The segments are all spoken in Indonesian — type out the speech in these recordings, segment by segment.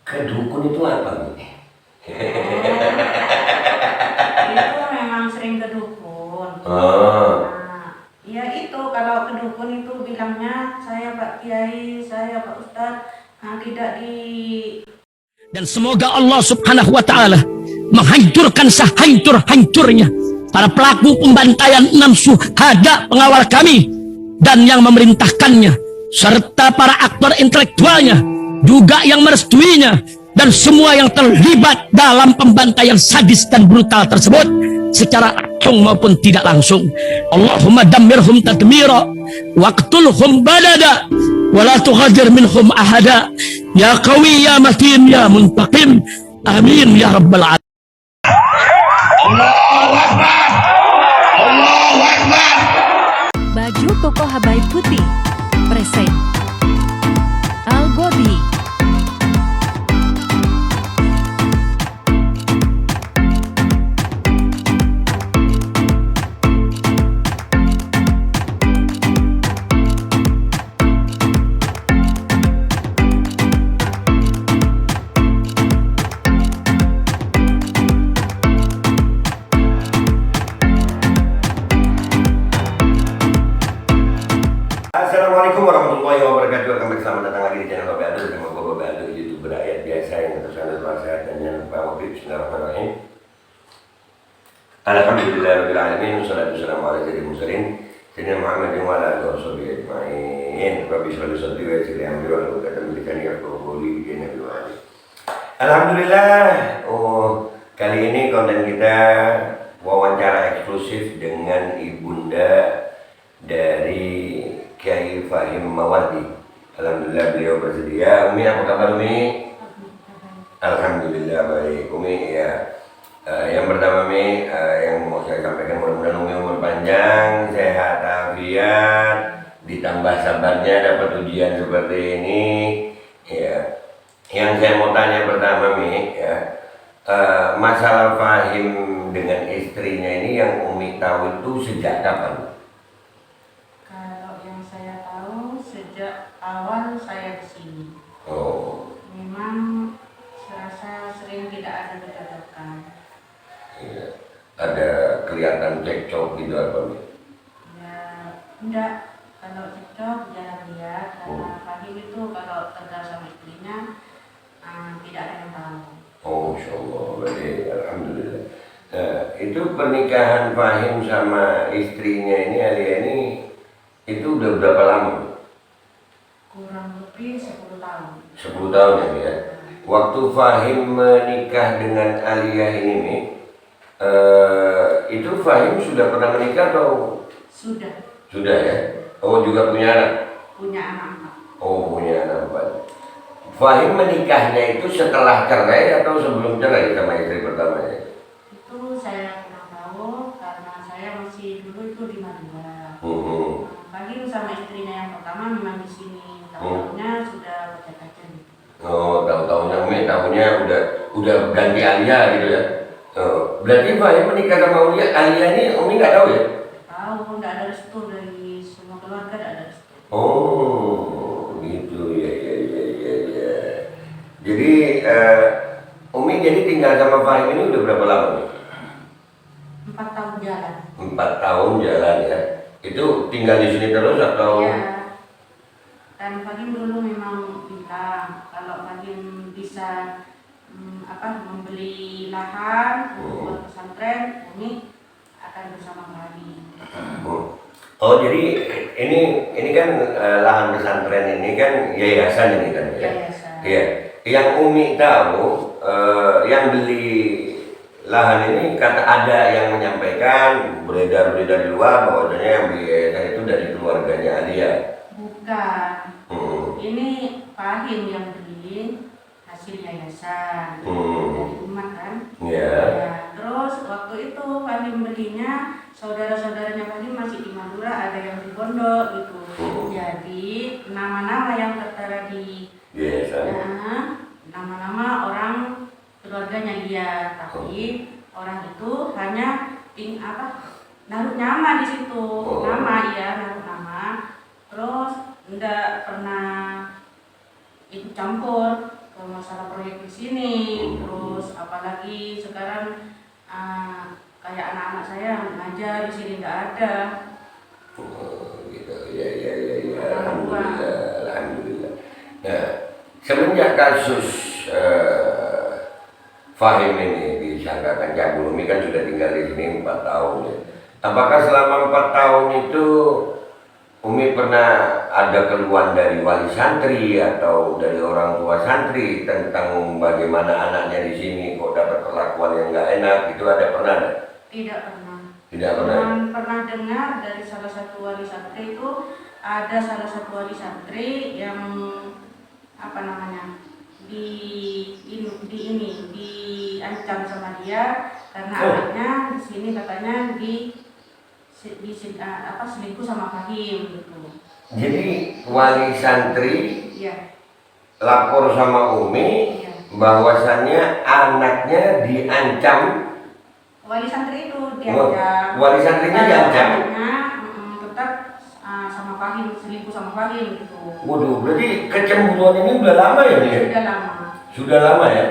Kedukun itu apa nih? Itu memang sering ke dukun. Oh. Nah, ya itu kalau ke dukun itu bilangnya saya Pak Kiai, saya Pak Ustadz, tidak di. Dan semoga Allah Subhanahu wa taala menghancurkan sehancur-hancurnya para pelaku pembantaian 6 syuhada pengawal kami dan yang memerintahkannya, serta para aktor intelektualnya juga yang merestuinya, dan semua yang terlibat dalam pembantaian sadis dan brutal tersebut secara langsung maupun tidak langsung. Allahumma dammirhum tadmira waqtulhum badada wala tughadir minhum ahada ya qawi ya matin ya muntaqim amin ya rabbal alamin. Allahu Akbar. Allahu Akbar. Baju koko Habaib putih present Al-Godi. Assalamualaikum warahmatullahi wabarakatuh. Selamat datang lagi di channel Babe Aldo bersama gue Babe Aldo, YouTuber rakyat biasa yang terus anda sehat dan jangan lupa ngopi. Bismillahirrahmanirrahim. Alhamdulillahirabbil alamin, wassalatu wassalamu ala sayyidil mursalin sayyidina Muhammadin wa ala alihi washabihi ajmain. Rabbi shalli sadri wa yassir li amri wa hlul 'uqdatam min lisani yafqahu qawli. Alhamdulillah. Kali ini konten kita wawancara eksklusif dengan ibunda dari Kiai Fahim Mawardi. Alhamdulillah beliau bersedia. Umi, apa kabar Umi? Alhamdulillah baik Umi ya. Yang pertama Umi, yang mau saya sampaikan, mudah-mudahan Umi umur panjang, sehat afiat, ditambah sabarnya dapat ujian seperti ini ya. Yang saya mau tanya pertama Umi ya, masalah Fahim dengan istrinya ini yang Umi tahu itu sejak kapan? Sejak awal saya kesini. Oh. Memang serasa sering tidak ada kecocokan. Iya. Ada kelihatan cekcok gitu apa nih? Ya, enggak. Kalau cekcok jarang lihat, karena Fahim itu kalau tegas sama istrinya tidak ada yang tahu. Oh, Masya Allah, berarti Alhamdulillah. Nah, itu pernikahan Fahim sama istrinya ini, Alia ini, itu udah berapa lama? Kurang lebih 10 tahun. 10 tahun ya. Waktu Fahim menikah dengan Alia ini nih, itu Fahim sudah pernah menikah atau? Sudah. Sudah ya. Oh, juga punya anak? Punya anak 4. Oh, punya anak 4. Fahim menikahnya itu setelah cerai atau sebelum cerai sama istri pertamanya? Itu saya kurang tahu karena saya masih dulu itu di Madura. Fahim sama istrinya yang pertama memang di sini. Tahunnya sudah pacar-pacar. Oh, tahu-tahunya Umi, tahunya udah ganti Alia gitu ya. Oh, berarti Fahim menikah sama Alia ini Umi nggak tahu ya? Tahu, nggak ada restu dari semua keluarga, nggak ada restu. Oh, gitu ya. Jadi Umi jadi tinggal sama Fahim ini udah berapa lama nih? 4 tahun jalan. 4 tahun jalan ya. Itu tinggal di sini terus atau? Iya. Dan Fahim dulu memang bilang kalau Fahim bisa membeli lahan buat pesantren, Umi akan bersama Fahim. Oh, jadi ini kan lahan pesantren ini kan yayasan ini kan ya? Yayasan. Iya. Yang Umi tahu, yang beli lahan ini kata ada yang menyampaikan beredar di luar bahwasanya yang beli yayasan itu dari keluarganya Alia. Bukan. Ini Fahim yang beli hasil yayasan dari umat kan. Yeah. Ya, terus waktu itu Fahim belinya, saudara-saudaranya Fahim masih di Madura, ada yang di Pondok gitu. Jadi nama-nama yang tertera di yayasan, nama-nama orang keluarganya dia, tapi orang itu hanya naruh nama di situ, naruh nama, terus enggak pernah ikut campur masalah proyek di sini. Terus apalagi sekarang kayak anak-anak saya ngajar di sini nggak ada. Oh, gitu. Ya. Alhamdulillah. Nah, semenjak kasus Fahim ini disangkakan cabul, Umi kan sudah tinggal di sini 4 tahun ya. Apakah selama 4 tahun itu Umi pernah ada keluhan dari wali santri atau dari orang tua santri tentang bagaimana anaknya di sini kok dapat perlakuan yang nggak enak? Itu ada pernah? Tidak pernah. Tidak pernah. Pernah dengar dari salah satu wali santri itu, ada salah satu wali santri yang apa namanya diancam sama dia karena anaknya di sini katanya selingkuh sama Fahim gitu. Jadi wali santri Iya. lapor sama Umi Iya. bahwasannya anaknya diancam. Wali santri itu diancam. Wali santrinya diancam. Anaknya tetap sama Fahim, selingkuh sama Fahim gitu. Waduh, berarti kecemburuan ini udah lama ya nih? Sudah lama. Sudah lama ya?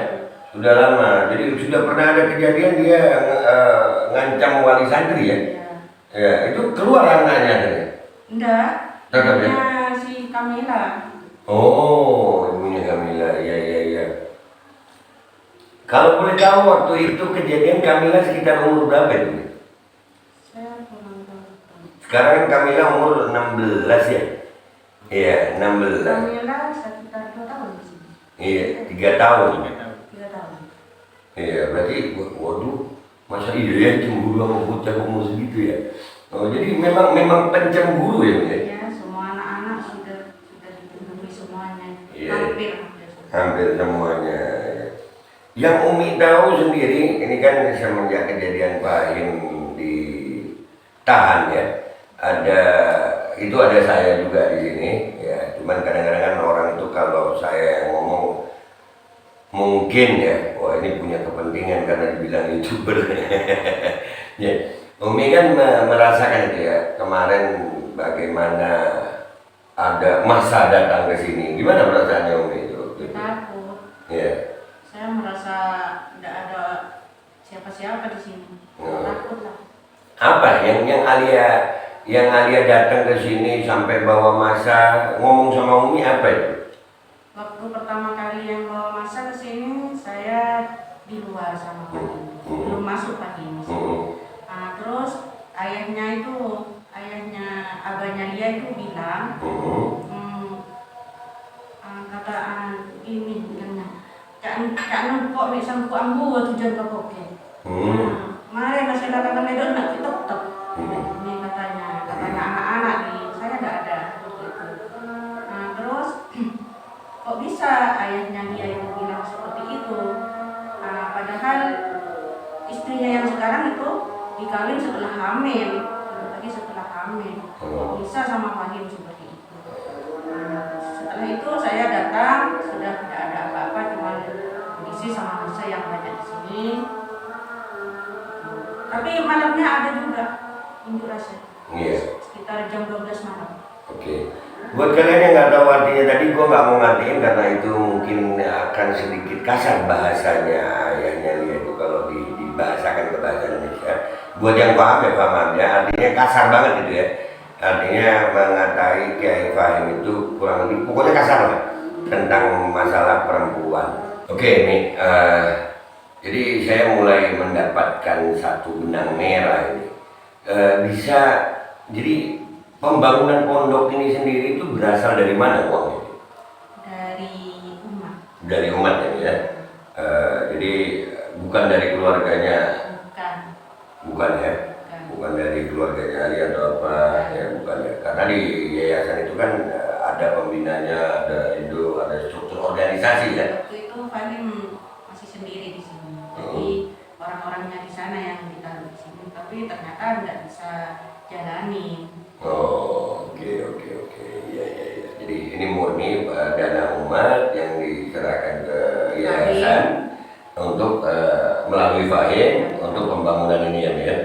Sudah lama. Jadi sudah pernah ada kejadian dia ngancam wali santri ya? Iya. Ya, itu keluar anaknya tadi. Enggak. Tetap ya? Anaknya si Kamila. Oh, ibunya Kamila. Iya. Kalau boleh tahu waktu itu kejadian Kamila sekitar umur berapa itu? Saya kurang tahu. Sekarang kan Kamila umur 16 ya? Iya, 16. Kamila sekitar 2 tahun di sini. Iya, 3 tahun. 3 tahun. Iya, berarti waduh, masa iya ya cemburu sama bocah umur segitu ya? Oh, jadi memang pencemburu ya, Bu, ya? Ya, semua anak-anak sudah dipenuhi semuanya. Iya. Hampir. Hampir semuanya. Yang Umi tahu sendiri, ini kan semenjak kejadian Fahim ditahan ya, ada saya juga di sini ya. Cuman kadang-kadang kan orang itu kalau saya ngomong mungkin ya, wah ini punya kepentingan karena dibilang YouTuber. Ya, Umi kan merasakan itu ya kemarin bagaimana ada masa datang ke sini. Gimana perasaannya Umi itu? Takut. Ya. Saya merasa tidak ada siapa-siapa di sini. Takut lah. Apa yang Alia datang ke sini sampai bawa masa ngomong sama Umi apa itu? Waktu pertama kali yang bawa masa ke sini, saya di luar sama Fahim. Belum masuk Fahim. Terus ayahnya abahnya Lia itu bilang, kata ini bilangnya, Cak kok nih sangku ambu tujuan pakoke. Mari masih larangan ledon nak tetap. Ini katanya anak-anak saya nggak ada gitu. Terus kok bisa ayahnya dia yang bilang seperti itu? Padahal istrinya yang sekarang itu dikawin setelah hamil, lagi setelah hamil. Kok bisa sama Fahim seperti itu? Setelah itu saya datang, sudah tidak ada apa-apa, cuma kondisi sama masa yang banyak di sini. Tapi malamnya ada juga unjuk rasa. Iya. Sekitar jam 12 malam. Oke. Buat kalian yang nggak tahu artinya tadi, gue nggak mau ngertiin karena itu mungkin akan sedikit kasar bahasanya ayahnya dia itu kalau dibahasakan ke bahasa Indonesia. Buat yang paham ya paham ya. Artinya kasar banget gitu ya. Artinya mengatai Kiai Fahim itu kurang lebih pokoknya kasar lah tentang masalah perempuan. Oke, nih. Jadi saya mulai mendapatkan satu benang merah ini. Jadi pembangunan pondok ini sendiri itu berasal dari mana uangnya? Dari umat. Dari umat ya. Jadi bukan dari keluarganya. Bukan ya. Bukan dari keluarganya Ali atau apa ya, bukan ya. Karena di yayasan itu kan ada pembinanya, ada struktur organisasi ya. Waktu itu Fahim masih sendiri di sini. Jadi orang-orangnya di sana yang ditaruh di sini, tapi ternyata nggak bisa jalani. Oh, oke. Iya. Jadi ini murni dana umat yang diserahkan ke yayasan untuk melalui Fahim untuk pembangunan ini ya.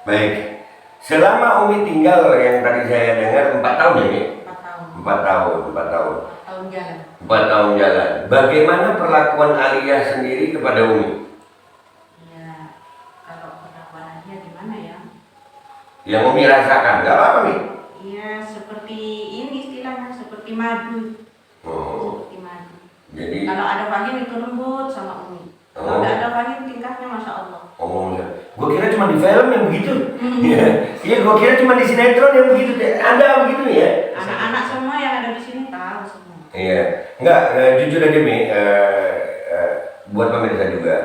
Baik. Selama Umi tinggal yang tadi saya dengar 4 tahun ya, Mi? 4 tahun. 4 tahun. tahun jalan. 4 tahun jalan. Bagaimana perlakuan Aliyah sendiri kepada Umi? Ya, kalau perlakuan dia gimana ya? Yang Umi rasakan, nggak apa-apa nih. Iya, seperti ini istilahnya, seperti madu. Oh, Seperti madu. jadi Kalau ada Fahim itu lembut sama Umi. Kalau nggak ada Fahim tingkahnya Masya Allah. oh, gue kira cuma di film yang begitu. Iya, gue kira cuma di sinetron yang begitu. Ada begitu ya? Anak-anak semua yang ada di sini tahu semua. Iya, enggak, jujur aja Mi, buat pemirsa juga,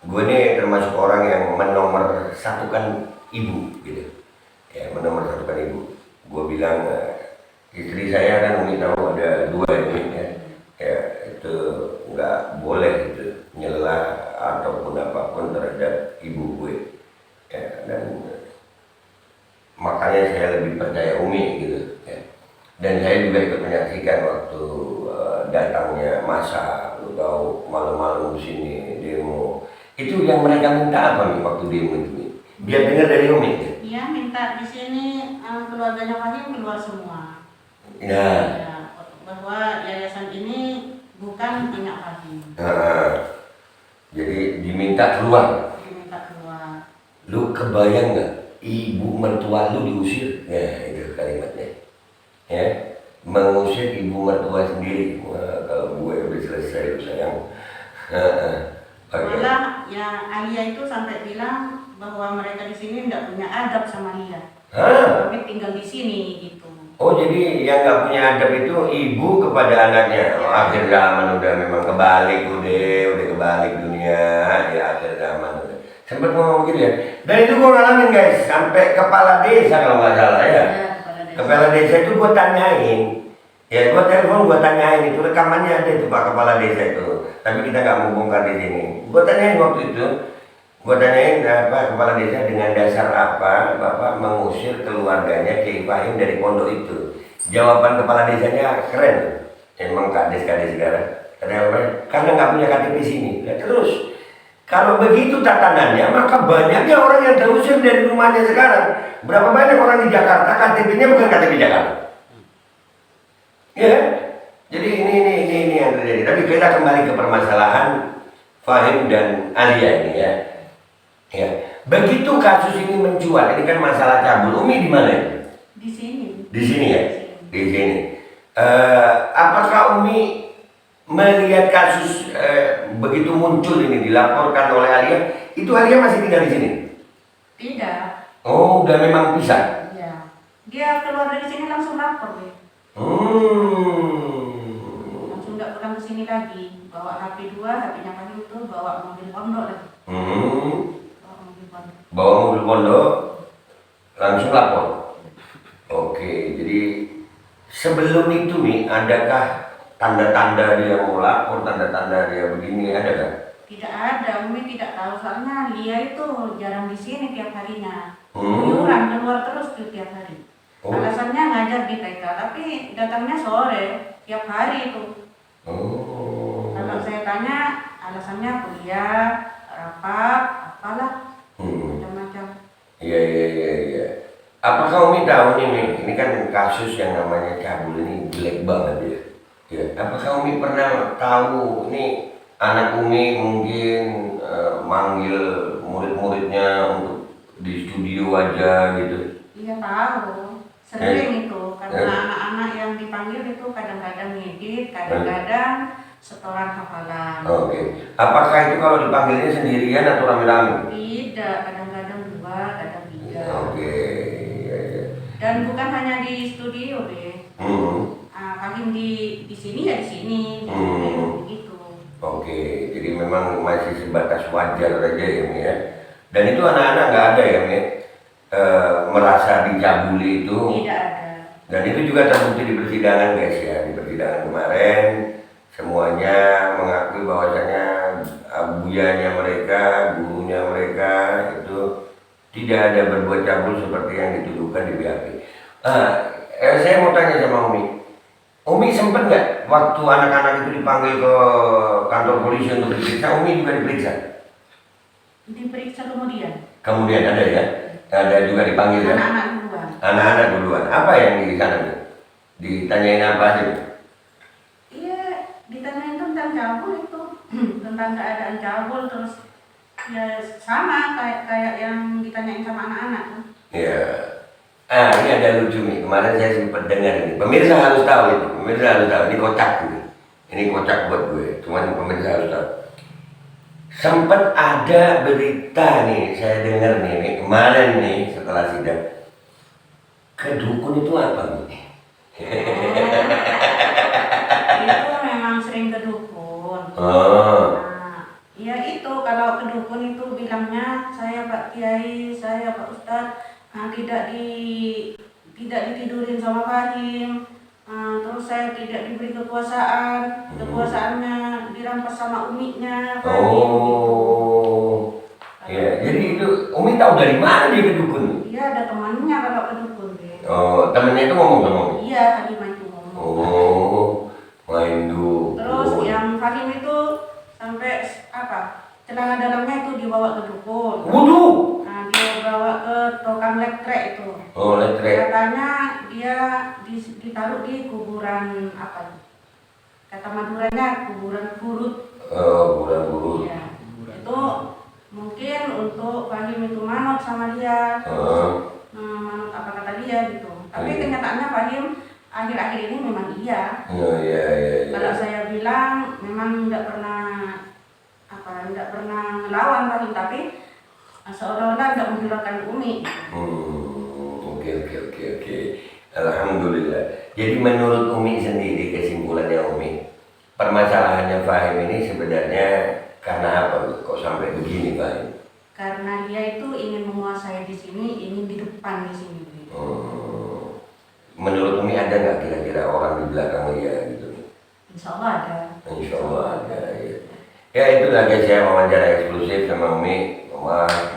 gue ini termasuk orang yang menomor satukan ibu, gitu. Ya, menomor satukan ibu. Gue bilang, istri saya kan Umi tahu ada 2 ini, ya itu nggak boleh itu nyela ataupun apapun terhadap ibu gue. Ya, dan makanya saya lebih percaya Umi gitu. Ya. Dan saya juga ikut menyaksikan waktu datangnya masa, lu tahu malam-malam sini demo. Itu yang mereka minta apa nih waktu demo itu? Biar dengar dari Umi. Iya, minta di sini keluarganya Fahim keluar semua. Nah, Ya, bahwa yayasan ini bukan punya Fahim. jadi diminta keluar. Diminta keluar. Lu kebayang nggak ibu mertua lu diusir? Ya itu kalimatnya. Ya, mengusir ibu mertua sendiri. Wah, kalau gue udah selesai sayang. Malah ya Alia itu sampai bilang bahwa mereka di sini tidak punya adab sama Lia. Hah? Kami tinggal di sini gitu. Oh, jadi yang nggak punya adab itu ibu kepada anaknya. Oh, akhir zaman udah memang kebalik udah kebalik dunia ya, akhir zaman udah. Sempat ngomong gitu ya. Dan itu gue ngalamin guys, sampai kepala desa kalau nggak salah ya. Kepala desa itu gue tanyain. Ya, gue telepon, gue tanyain itu rekamannya ada itu Pak Kepala Desa itu. Tapi kita nggak mau bongkar di sini. Gue tanyain waktu itu. Gue tanyain apa Kepala Desa dengan dasar apa Bapak mengusir keluarganya Kiai Fahim dari pondok itu. Jawaban Kepala Desanya keren. Emang kades-kades sekarang. Karena nggak punya KTP sini. Nah, terus kalau begitu tatanannya, maka banyaknya orang yang terusir dari rumahnya sekarang. Berapa banyak orang di Jakarta KTP-nya bukan KTP Jakarta. Ya, jadi ini yang terjadi. Tapi kita kembali ke permasalahan Fahim dan Alia ini ya. Ya, begitu kasus ini mencuat, ini kan masalah cabul. Umi di mana ya? Di sini. Di sini ya, di sini. Apakah Umi melihat kasus begitu muncul ini dilaporkan oleh Alia? Itu Alia masih tinggal di sini? Tidak. Oh, udah memang pisah. Ya. Dia keluar dari sini langsung lapor deh. Langsung nggak pulang ke sini lagi. Bawa HP 2, HP-nya Fahim itu bawa mobil pondok lagi. Bawa mobil pondok langsung lapor. Oke, jadi sebelum itu nih adakah tanda-tanda dia mau lapor, tanda-tanda dia begini ada kan? Tidak ada, Umi tidak tahu soalnya Lia itu jarang di sini tiap harinya. Iuran keluar terus tuh tiap hari. Alasannya ngajar di TK, tapi datangnya sore tiap hari itu. Kalau saya tanya alasannya kuliah, rapat, apalah. Macam-macam. Iya. Apakah Umi tahu nih, ini kan kasus yang namanya cabul ini jelek banget ya. Ya. Apakah Umi pernah tahu nih anak Umi mungkin manggil murid-muridnya untuk di studio aja gitu? Iya tahu, sering itu karena anak-anak yang dipanggil itu kadang-kadang ngedit, kadang-kadang setoran hafalan. Oke. Apakah itu kalau dipanggilnya sendirian atau rame-rame? Tidak, kadang-kadang 2, kadang 3. Oke. Iya. Dan bukan hanya di studio deh. Fahim di sini ya di sini, begitu. Oke, jadi memang masih sebatas wajar aja ya Mi ya. Dan itu anak-anak nggak ada ya Mi, merasa dicabuli itu. Tidak ada. Dan itu juga terbukti di persidangan guys ya, di persidangan kemarin semuanya mengakui bahwasanya abuyanya mereka, gurunya mereka itu tidak ada berbuat cabul seperti yang dituduhkan di BAP. Saya mau tanya sama Umi sempat nggak waktu anak-anak itu dipanggil ke kantor polisi untuk diperiksa, Umi juga diperiksa? Diperiksa kemudian. Kemudian ada ya? Ada juga dipanggil kan? Anak-anak duluan. Anak-anak duluan. Apa yang di sana tuh? Ditanyain apa aja? cabul itu tentang keadaan cabul, terus ya sama kayak yang ditanyain sama anak-anak tuh. Iya. Ini ada lucu nih, kemarin saya sempat dengar ini. Pemirsa harus tahu itu, pemirsa harus tahu. Ini kocak gue. Ini kocak buat gue, cuman pemirsa harus tahu. Sempat ada berita nih, saya dengar nih kemarin nih setelah sidang. Kedukun itu apa nih? Itu memang sering ke dukun. Oh. Nah, ya itu kalau ke dukun itu bilangnya saya Pak Kiai, saya Pak Ustadz, tidak ditidurin sama Fahim. Terus saya tidak diberi kekuasaannya dirampas sama uminya Fahim. Oh. Ya, jadi itu Umi tahu dari mana dia ke dukun? Iya, ada temannya kalau ke dukun deh. Oh, temennya itu ngomong sama Umi? Iya, tadi itu ngomong. Oh, main dukun. Terus yang Fahim itu sampai celana dalamnya itu dibawa ke dukun. Waduh. Nah, dia bawa ke tukang letrek itu. Oh, letrek. Katanya dia ditaruh di kuburan kata Maduranya kuburan Burut. Oh, bulan-bulan. Iya. Itu mungkin untuk Fahim itu manut sama dia. Manut apa kata dia gitu. Tapi kenyataannya Fahim akhir-akhir ini memang iya. Oh, iya. Kalau saya bilang memang tidak pernah ngelawan Fahim, tapi seolah-olah tidak menghilangkan Umi. Oke. Alhamdulillah. Jadi menurut Umi sendiri, kesimpulannya Umi, permasalahannya Fahim ini sebenarnya karena apa? Kok sampai begini Fahim? Karena dia itu ingin menguasai di sini, ingin di depan di sini. Menurut Umi ada nggak kira-kira orang di belakang dia gitu? Insya Allah ada. Insya Allah ada. Ya itulah guys, saya wawancara eksklusif sama Umi.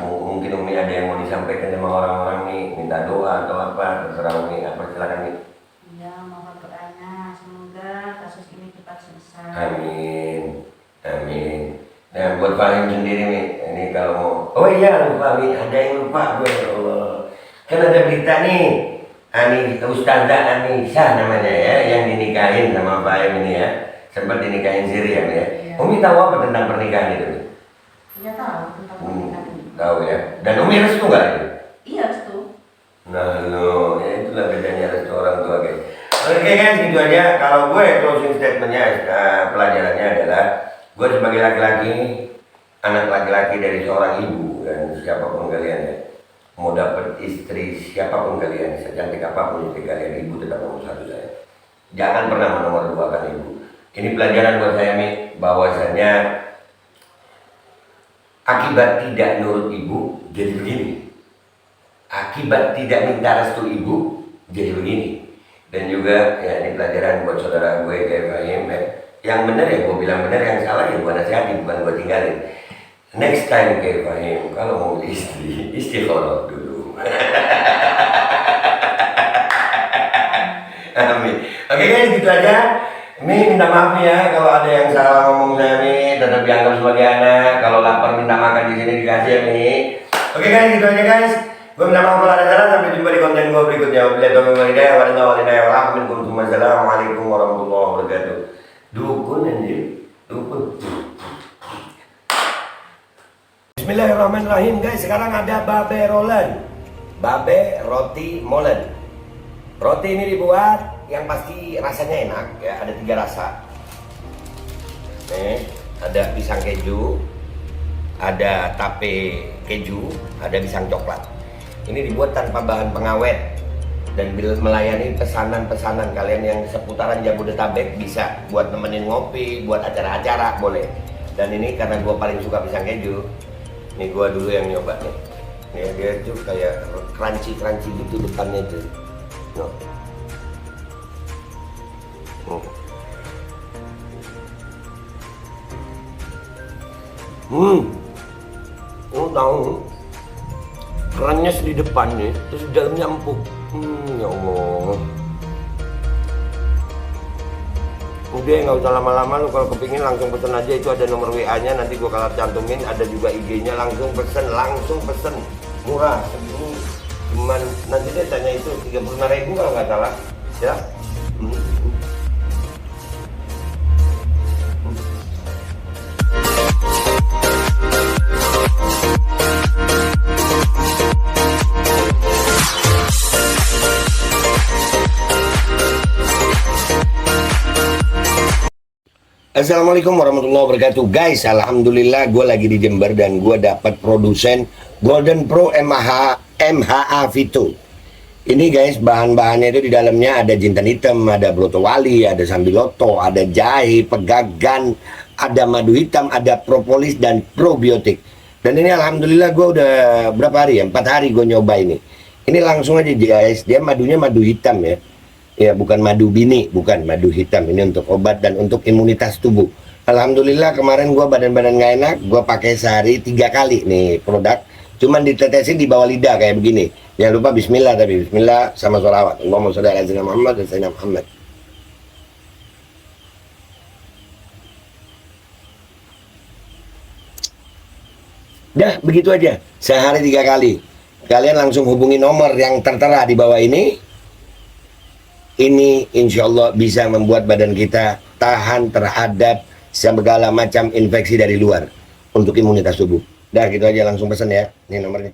Mungkin Umi ada yang mau disampaikan sama orang-orang nih, minta doa atau apa, terserah Umi, apa silakan nih. Iya, mohon doanya semoga kasus ini cepat selesai. Amin. Nah buat Fahim sendiri nih, ini kalau mau, oh iya lupa Umi, ada yang lupa gue, ya Allah. Kan ada berita nih, Ustazah Anissa namanya ya, yang dinikahin sama Fahim ini ya, sempat dinikahin Sirian ya. Umi tahu apa tentang pernikahan itu? Iya tahu tentang pernikahan ini. Tahu ya. Dan Umi restu nggak itu? Iya restu. Nah lo, ya itulah bedanya restu orang tua guys. Oke guys, gitu aja. Kalau gue closing statementnya, pelajarannya adalah gue sebagai laki-laki, anak laki-laki dari seorang ibu dan siapapun kalian ya, mau dapat istri siapapun kalian, secantik apapun istri kalian, ibu tetap nomor satu saya. Jangan pernah menomor dua kan ibu. Ini pelajaran buat saya nih, bahwasannya akibat tidak nurut ibu jadi begini. Akibat tidak minta restu ibu jadi begini. Dan juga ya ini pelajaran buat saudara gue kayak Fahim ya. Yang benar ya gue bilang benar, yang salah ya gue nasihati, bukan gue tinggalin. Next time kayak Fahim kalau mau beli istri, istiqoroh dulu. Amin. Oke guys, gitu aja. Mi minta maaf ya kalau ada yang salah ngomong saya Mi, tetap dianggap sebagai anak. Kalau lapar minta makan di sini dikasih ya Mi. Oke guys, gitu aja guys. Gue minta maaf kalau ada salah, sampai jumpa di konten gue berikutnya. Wassalamualaikum warahmatullahi wabarakatuh. Dukun anjir, dukun. Bismillahirrahmanirrahim guys. Sekarang ada babe rolen, babe roti molen. Roti ini dibuat yang pasti rasanya enak ya, ada 3 rasa. Nih, ada pisang keju, ada tape keju, ada pisang coklat. Ini dibuat tanpa bahan pengawet dan melayani pesanan-pesanan kalian yang seputaran Jabodetabek, bisa buat nemenin ngopi, buat acara-acara boleh. Dan ini karena gue paling suka pisang keju, nih gue dulu yang nyoba nih. Nih dia tuh kayak crunchy gitu depannya tuh. No. Tahu kerannya di depan nih, terus di dalamnya empuk. Ya Allah. Udah nggak usah lama-lama, lu kalau kepingin langsung pesen aja, itu ada nomor WA-nya, nanti gua kalau cantumin, ada juga IG-nya, langsung pesen, murah. Cuman nanti dia tanya itu 35.000 kalau nggak salah, ya. Assalamualaikum warahmatullahi wabarakatuh. Guys, alhamdulillah gue lagi di Jember dan gue dapat produsen Golden Pro MHA Vito. Ini guys, bahan-bahannya itu di dalamnya ada jintan hitam, ada broto wali, ada sambiloto, ada jahe, pegagan, ada madu hitam, ada propolis dan probiotik. Dan ini alhamdulillah gue udah berapa hari ya? 4 hari gue nyoba ini. Ini langsung aja guys, dia madunya madu hitam ya. Ya bukan madu bini, bukan madu hitam. Ini untuk obat dan untuk imunitas tubuh. Alhamdulillah kemarin gue badan-badan gak enak, gue pakai sehari 3 kali nih produk. Cuman ditetesin di bawah lidah kayak begini. Jangan lupa bismillah, tapi bismillah sama sholawat. Allahumma sholli ala sayyidina Muhammad dan sayyidina Muhammad. Dah begitu aja, sehari 3 kali. Kalian langsung hubungi nomor yang tertera di bawah ini. Ini insya Allah bisa membuat badan kita tahan terhadap segala macam infeksi dari luar untuk imunitas tubuh. Dah gitu aja, langsung pesan ya, ini nomornya.